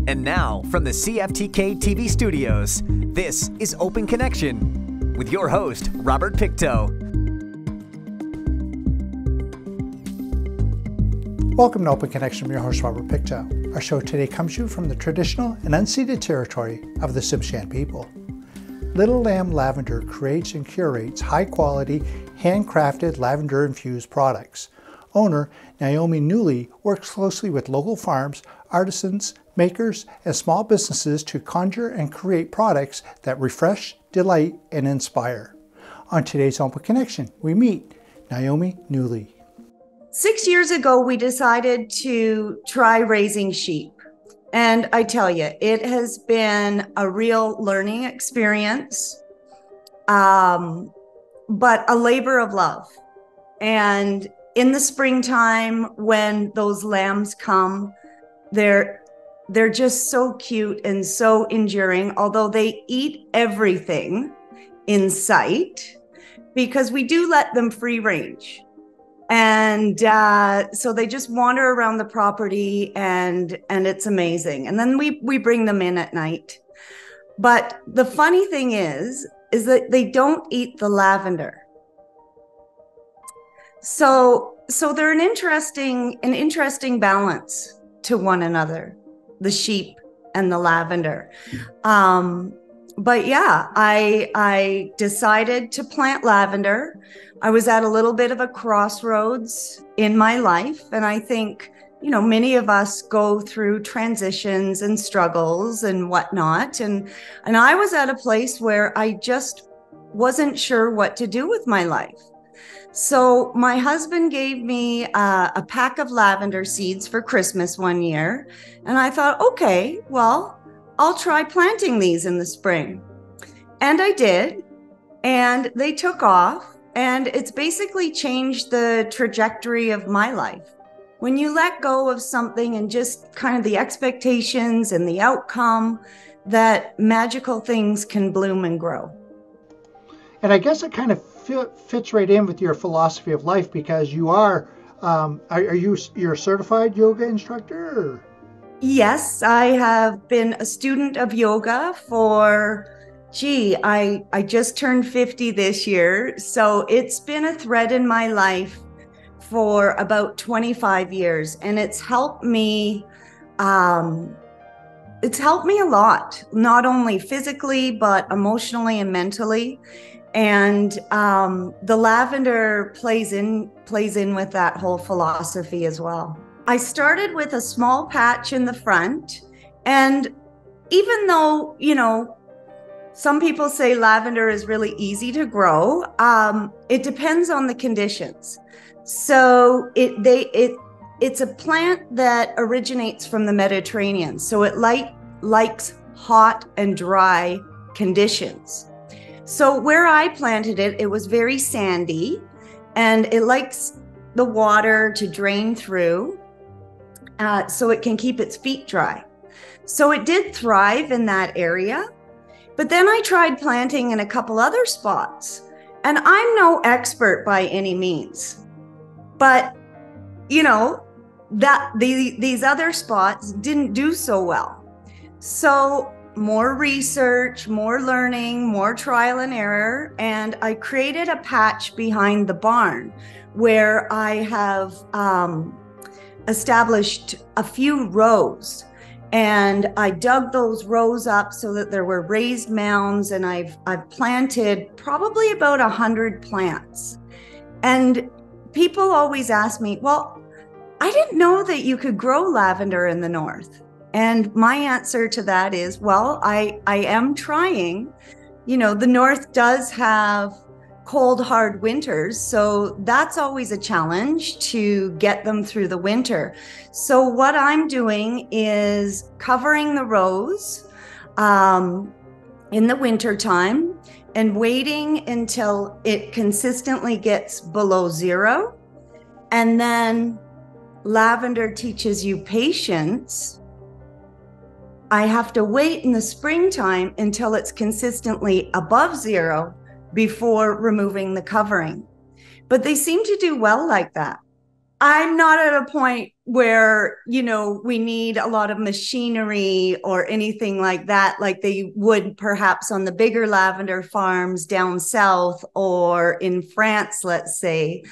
And now, from the CFTK-TV studios, this is Open Connection with your host, Robert Pictou. Welcome to Open Connection. I'm your host, Robert Pictou. Our show today comes to you from the traditional and unceded territory of the Sipshan people. Little Lamb Lavender creates and curates high-quality, handcrafted lavender-infused products. Owner Naomi Newley works closely with local farms, artisans, makers, and small businesses to conjure and create products that refresh, delight, and inspire. On today's Open Connection, we meet Naomi Newley. 6 years ago, we decided to try raising sheep. And I tell you, it has been a real learning experience, but a labor of love. And in the springtime, when those lambs come, they're just so cute and so enduring, although they eat everything in sight because we do let them free range. And so they just wander around the property and it's amazing. And then we bring them in at night. But the funny thing is that they don't eat the lavender. So they're an interesting balance to one another, the sheep and the lavender. But yeah, I decided to plant lavender. I was at a little bit of a crossroads in my life. And I think, you know, many of us go through transitions and struggles and whatnot. And I was at a place where I just wasn't sure what to do with my life. So my husband gave me a pack of lavender seeds for Christmas one year. And I thought, okay, well, I'll try planting these in the spring. And I did. And they took off. And it's basically changed the trajectory of my life. When you let go of something and just kind of the expectations and the outcome, that magical things can bloom and grow. And I guess it kind of fits right in with your philosophy of life because you're a certified yoga instructor? Or? Yes, I have been a student of yoga for, I just turned 50 this year. So it's been a thread in my life for about 25 years. And it's helped me a lot, not only physically, but emotionally and mentally. And the lavender plays in with that whole philosophy as well. I started with a small patch in the front. And even though, you know, some people say lavender is really easy to grow, it depends on the conditions. So it's a plant that originates from the Mediterranean. So it likes hot and dry conditions. So where I planted it, it was very sandy and it likes the water to drain through so it can keep its feet dry. So it did thrive in that area. But then I tried planting in a couple other spots. And I'm no expert by any means. But, you know, these other spots didn't do so well. So more research, more learning, more trial and error. And I created a patch behind the barn where I have established a few rows. And I dug those rows up so that there were raised mounds. And I've planted probably about 100 plants. And people always ask me, well, I didn't know that you could grow lavender in the north. And my answer to that is, well, I am trying. You know, the north does have cold, hard winters. So that's always a challenge to get them through the winter. So what I'm doing is covering the rows in the winter time and waiting until it consistently gets below zero. And then lavender teaches you patience. I have to wait in the springtime until it's consistently above zero before removing the covering. But they seem to do well like that. I'm not at a point where, we need a lot of machinery or anything like that, like they would perhaps on the bigger lavender farms down south or in France, let's say.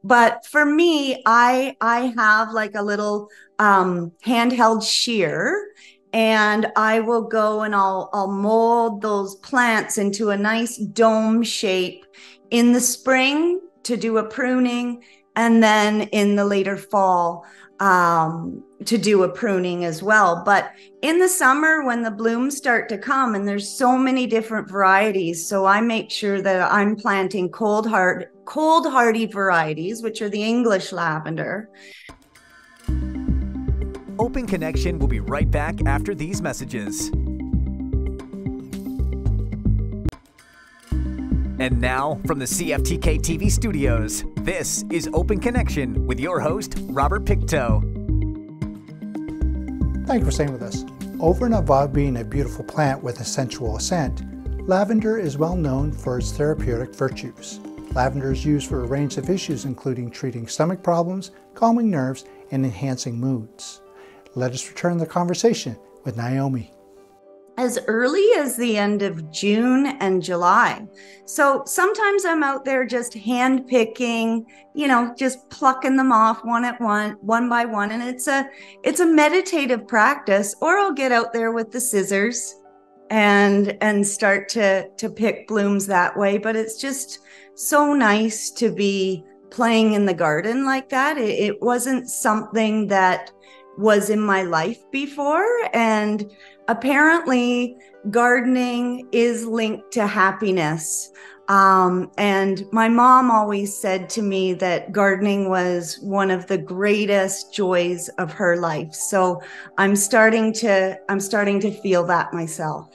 But for me, I have like a little handheld shear, and I will go and I'll mold those plants into a nice dome shape in the spring to do a pruning, and then in the later fall to do a pruning as well. But in the summer, when the blooms start to come, and there's so many different varieties, so I make sure that I'm planting cold hardy varieties, which are the English lavender. Open Connection will be right back after these messages. And now, from the CFTK-TV studios, this is Open Connection with your host, Robert Pictou. Thank you for staying with us. Over and above being a beautiful plant with a sensual scent, lavender is well known for its therapeutic virtues. Lavender is used for a range of issues, including treating stomach problems, calming nerves, and enhancing moods. Let us return the conversation with Naomi. As early as the end of June and July. So sometimes I'm out there just hand picking, just plucking them off one by one. And it's a meditative practice, or I'll get out there with the scissors and start to pick blooms that way. But it's just so nice to be playing in the garden like that. It wasn't something that was in my life before, and apparently gardening is linked to happiness. And my mom always said to me that gardening was one of the greatest joys of her life. So I'm starting to feel that myself,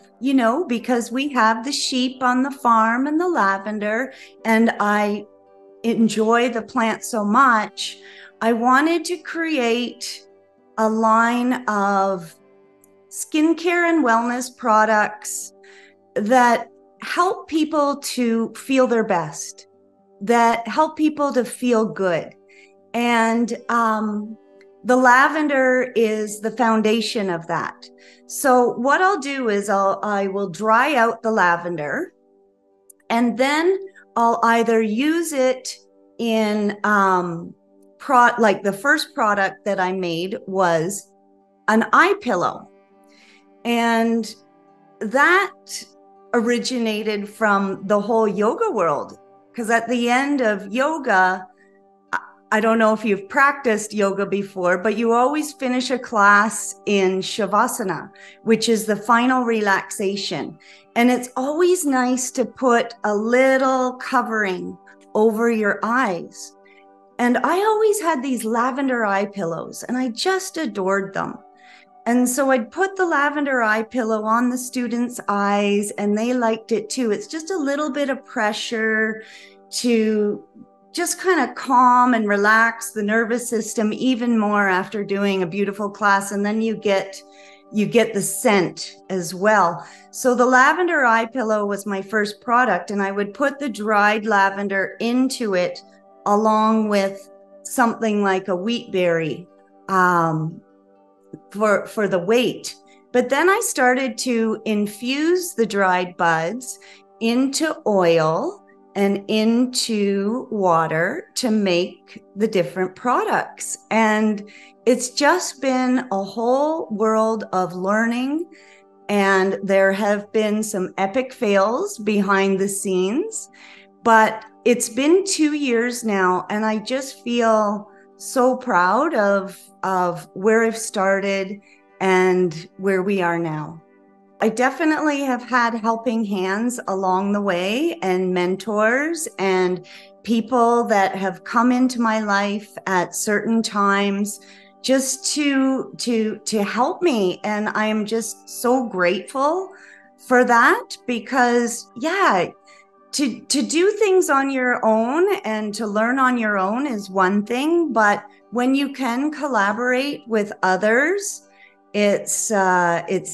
because we have the sheep on the farm and the lavender, and I enjoy the plant so much. I wanted to create a line of skincare and wellness products that help people to feel their best, that help people to feel good. And the lavender is the foundation of that. So what I'll do is I will dry out the lavender, and then I'll either use it in like the first product that I made was an eye pillow. And that originated from the whole yoga world, because at the end of yoga, I don't know if you've practiced yoga before, but you always finish a class in Shavasana, which is the final relaxation. And it's always nice to put a little covering over your eyes. And I always had these lavender eye pillows, and I just adored them. And so I'd put the lavender eye pillow on the students' eyes, and they liked it too. It's just a little bit of pressure to just kind of calm and relax the nervous system even more after doing a beautiful class. And then you get the scent as well. So the lavender eye pillow was my first product, and I would put the dried lavender into it along with something like a wheat berry for the weight. But then I started to infuse the dried buds into oil and into water to make the different products. And it's just been a whole world of learning. And there have been some epic fails behind the scenes, but it's been 2 years now, and I just feel so proud of where I've started and where we are now. I definitely have had helping hands along the way, and mentors and people that have come into my life at certain times just to help me. And I am just so grateful for that, because to do things on your own and to learn on your own is one thing, but when you can collaborate with others, it's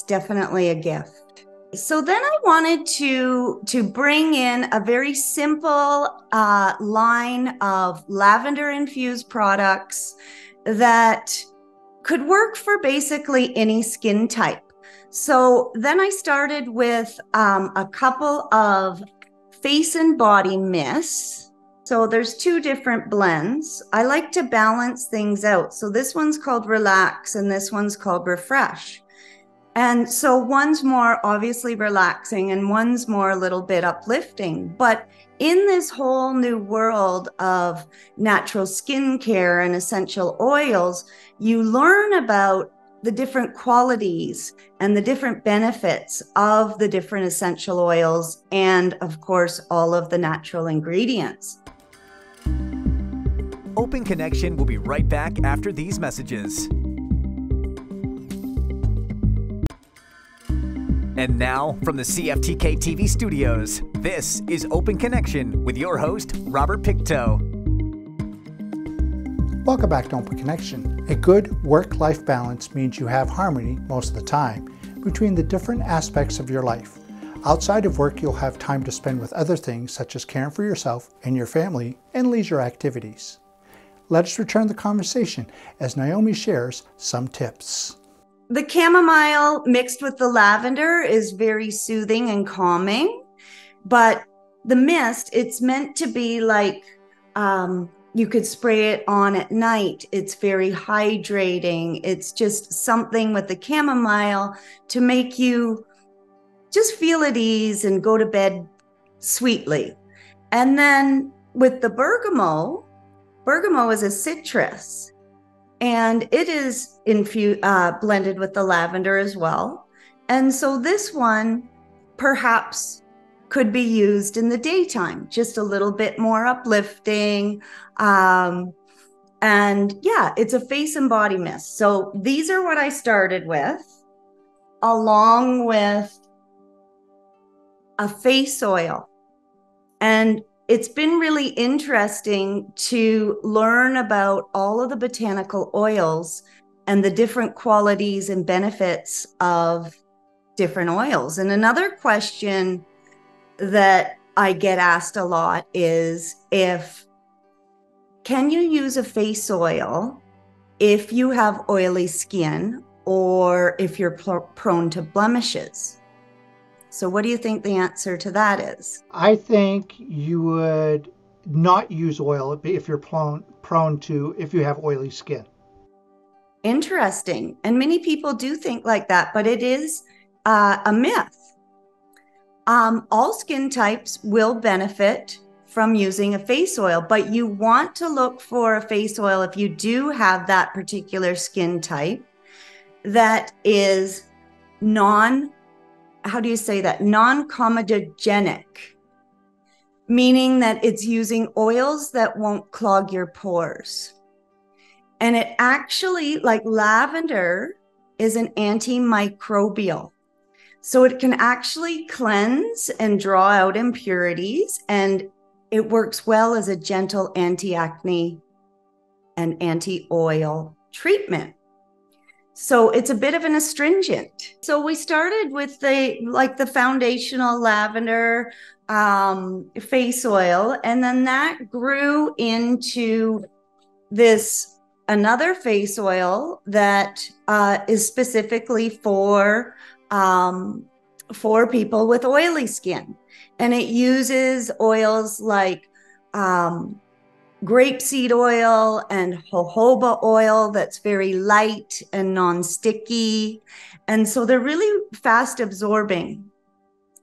definitely a gift. So then I wanted to bring in a very simple line of lavender infused products that could work for basically any skin type. So then I started with a couple of face and body mists. So there's two different blends. I like to balance things out. So this one's called Relax and this one's called Refresh. And so one's more obviously relaxing and one's more a little bit uplifting. But in this whole new world of natural skincare and essential oils, you learn about the different qualities and the different benefits of the different essential oils and, of course, all of the natural ingredients. Open Connection will be right back after these messages. And now, from the CFTK-TV studios, this is Open Connection with your host, Robert Pictou. Welcome back to Open Connection. A good work-life balance means you have harmony most of the time between the different aspects of your life. Outside of work, you'll have time to spend with other things such as caring for yourself and your family and leisure activities. Let us return the conversation as Naomi shares some tips. The chamomile mixed with the lavender is very soothing and calming, but the mist, it's meant to be like, you could spray it on at night. It's very hydrating. It's just something with the chamomile to make you just feel at ease and go to bed sweetly. And then with the bergamot is a citrus. And it is blended with the lavender as well. And so this one perhaps could be used in the daytime, just a little bit more uplifting. And yeah, it's a face and body mist. So these are what I started with, along with a face oil. And it's been really interesting to learn about all of the botanical oils and the different qualities and benefits of different oils. And another question that I get asked a lot is can you use a face oil if you have oily skin or if you're prone to blemishes? So what do you think the answer to that is? I think you would not use oil if you're prone to, if you have oily skin. Interesting. And many people do think like that, but it is a myth. All skin types will benefit from using a face oil, but you want to look for a face oil if you do have that particular skin type that is non-comedogenic, meaning that it's using oils that won't clog your pores. And it actually, like lavender, is an antimicrobial. So it can actually cleanse and draw out impurities, and it works well as a gentle anti-acne and anti-oil treatment. So it's a bit of an astringent. So we started with the foundational lavender face oil, and then that grew into another face oil that is specifically for people with oily skin. And it uses oils like grapeseed oil and jojoba oil that's very light and non-sticky. And so they're really fast absorbing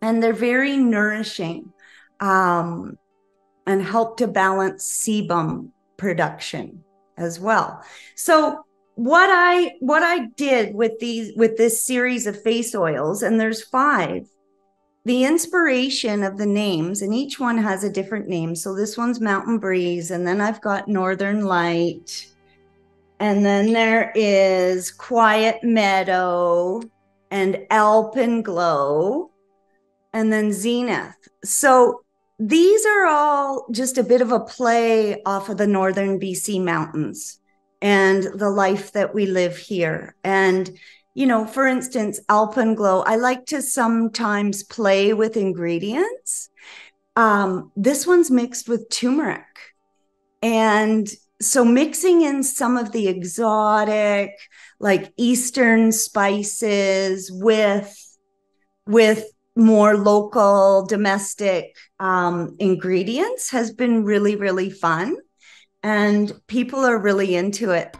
and they're very nourishing and help to balance sebum production as well. So what I did with this series of face oils, and there's 5, the inspiration of the names, and each one has a different name. So this one's Mountain Breeze, and then I've got Northern Light, and then there is Quiet Meadow and Alpenglow, and then Zenith. So these are all just a bit of a play off of the northern BC mountains. and the life that we live here. And, you know, for instance, Alpenglow, I like to sometimes play with ingredients. This one's mixed with turmeric. And so mixing in some of the exotic, like Eastern spices with more local, domestic ingredients has been really, really fun. And people are really into it.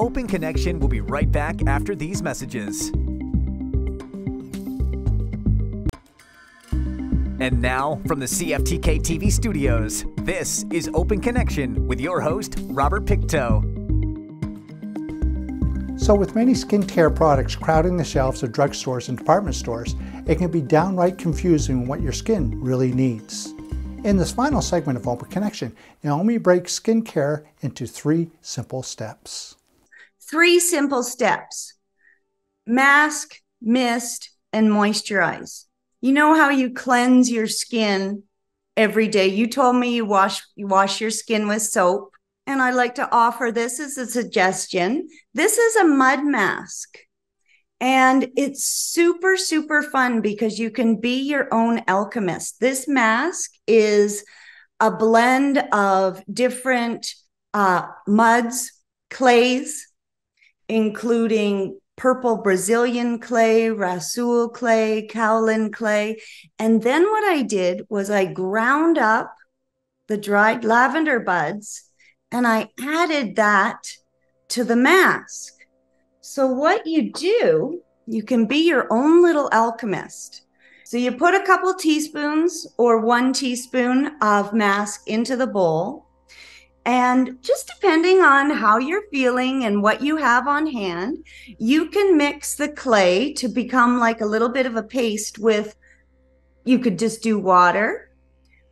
Open Connection will be right back after these messages. And now, from the CFTK-TV studios, this is Open Connection with your host, Robert Pictou. So with many skincare products crowding the shelves of drugstores and department stores, it can be downright confusing what your skin really needs. In this final segment of Open Connection, Naomi breaks skincare into 3 simple steps. 3 simple steps: mask, mist, and moisturize. You know how you cleanse your skin every day. You told me you wash your skin with soap, and I'd like to offer this as a suggestion. This is a mud mask, and it's super, super fun because you can be your own alchemist. This mask is a blend of different muds, clays, including purple Brazilian clay, Rasul clay, kaolin clay. And then what I did was I ground up the dried lavender buds and I added that to the mask. So what you do, you can be your own little alchemist. So you put a couple teaspoons or 1 teaspoon of mask into the bowl. And just depending on how you're feeling and what you have on hand, you can mix the clay to become like a little bit of a paste with, you could just do water,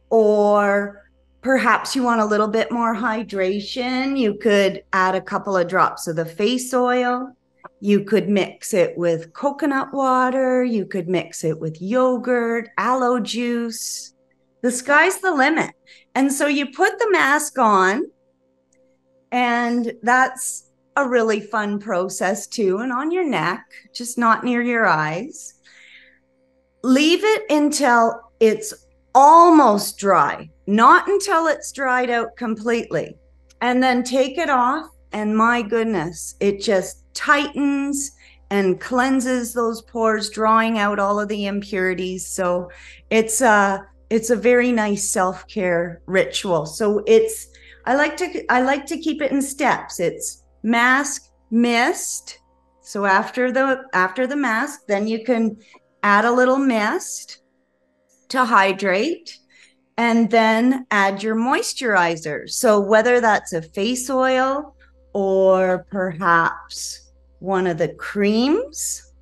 or perhaps you want a little bit more hydration. You could add a couple of drops of the face oil. You could mix it with coconut water. You could mix it with yogurt, aloe juice. The sky's the limit. And so you put the mask on, and that's a really fun process too. And on your neck, just not near your eyes. Leave it until it's almost dry, not until it's dried out completely. And then take it off, and my goodness, it just tightens and cleanses those pores, drawing out all of the impurities. So it's a very nice self-care ritual. So I like to keep it in steps. It's mask, mist. So after the mask, then you can add a little mist to hydrate, and then add your moisturizer. So whether that's a face oil or perhaps one of the creams.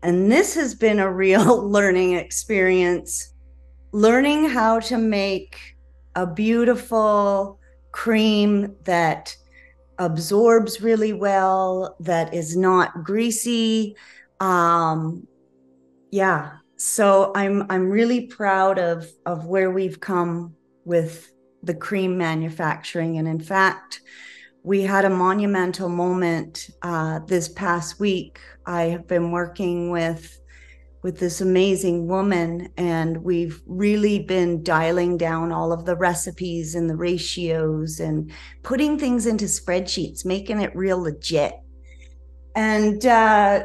And this has been a real learning experience, learning how to make a beautiful cream that absorbs really well, that is not greasy. Yeah. So I'm really proud of where we've come with the cream manufacturing. And in fact, we had a monumental moment this past week. I have been working with this amazing woman, and we've really been dialing down all of the recipes and the ratios and putting things into spreadsheets, making it real legit. And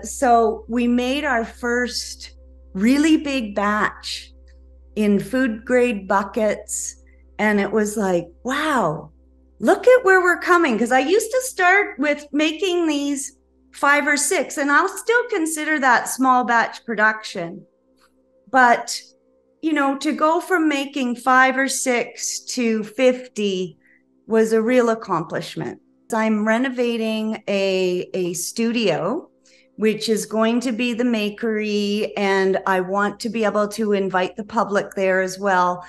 so we made our first really big batch in food grade buckets. And it was like, wow, look at where we're coming. Because I used to start with making these 5 or 6, and I'll still consider that small batch production. But, you know, to go from making 5 or 6 to 50 was a real accomplishment. I'm renovating a studio, which is going to be the makery, and I want to be able to invite the public there as well.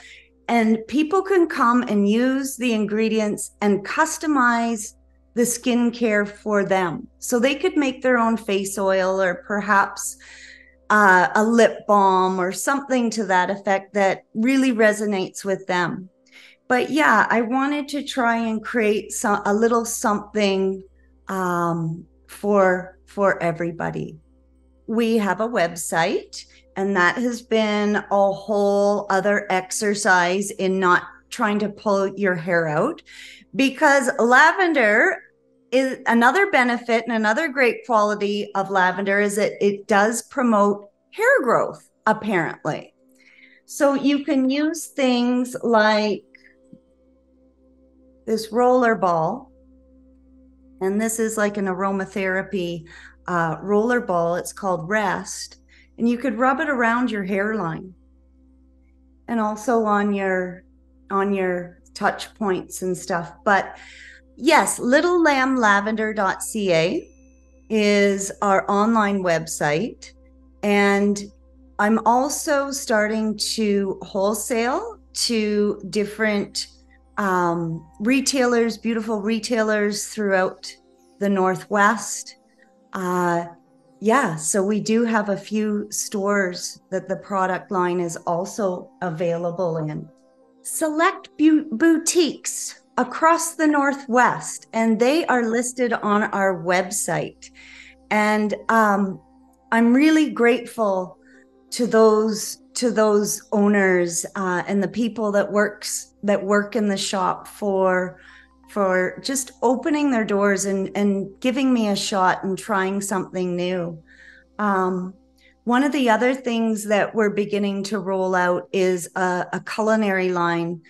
And people can come and use the ingredients and customize the skincare for them. So they could make their own face oil, or perhaps a lip balm or something to that effect that really resonates with them. But yeah, I wanted to try and create a little something for everybody. We have a website, and that has been a whole other exercise in not trying to pull your hair out, because lavender is another benefit, and another great quality of lavender is that it does promote hair growth, apparently. So you can use things like this roller ball, and this is like an aromatherapy roller ball. It's called Rest, and you could rub it around your hairline and also on your touch points and stuff. But yes, littlelamblavender.ca is our online website, and I'm also starting to wholesale to different retailers, beautiful retailers throughout the Northwest. Yeah, so we do have a few stores that the product line is also available in. Select boutiques across the Northwest, and they are listed on our website. And I'm really grateful to those owners and the people that work in the shop for just opening their doors and giving me a shot and trying something new. One of the other things that we're beginning to roll out is a culinary line,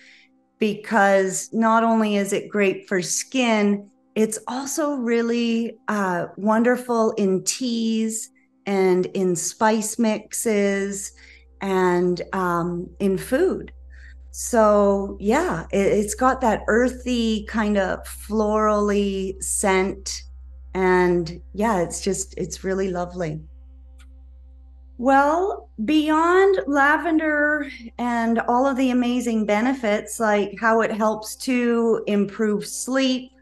because not only is it great for skin, it's also really wonderful in teas and in spice mixes and in food. So yeah, it's got that earthy kind of florally scent, and yeah, it's really lovely. Well, beyond lavender and all of the amazing benefits, like how it helps to improve sleep,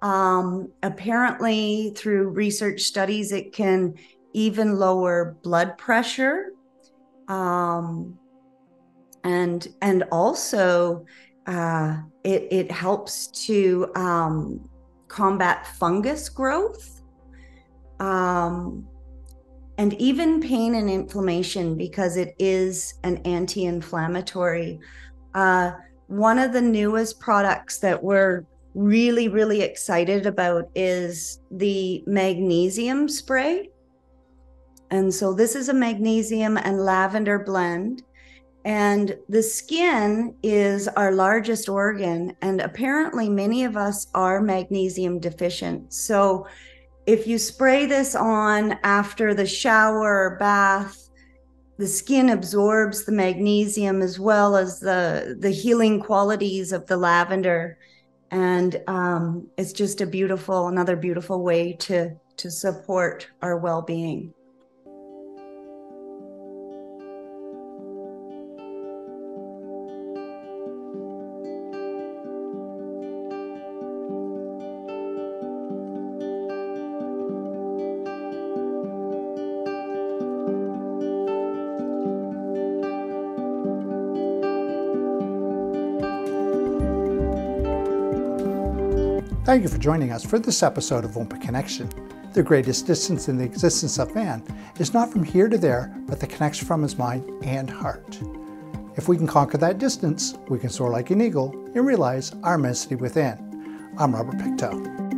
apparently through research studies, it can even lower blood pressure. And also it helps to combat fungus growth, and even pain and inflammation, because it is an anti-inflammatory. One of the newest products that we're really, really excited about is the magnesium spray. And so this is a magnesium and lavender blend. And the skin is our largest organ, and apparently many of us are magnesium deficient. So if you spray this on after the shower or bath, the skin absorbs the magnesium as well as the healing qualities of the lavender. And it's just another beautiful way to support our well-being. Thank you for joining us for this episode of Open Connection. The greatest distance in the existence of man is not from here to there, but the connection from his mind and heart. If we can conquer that distance, we can soar like an eagle and realize our immensity within. I'm Robert Pictou.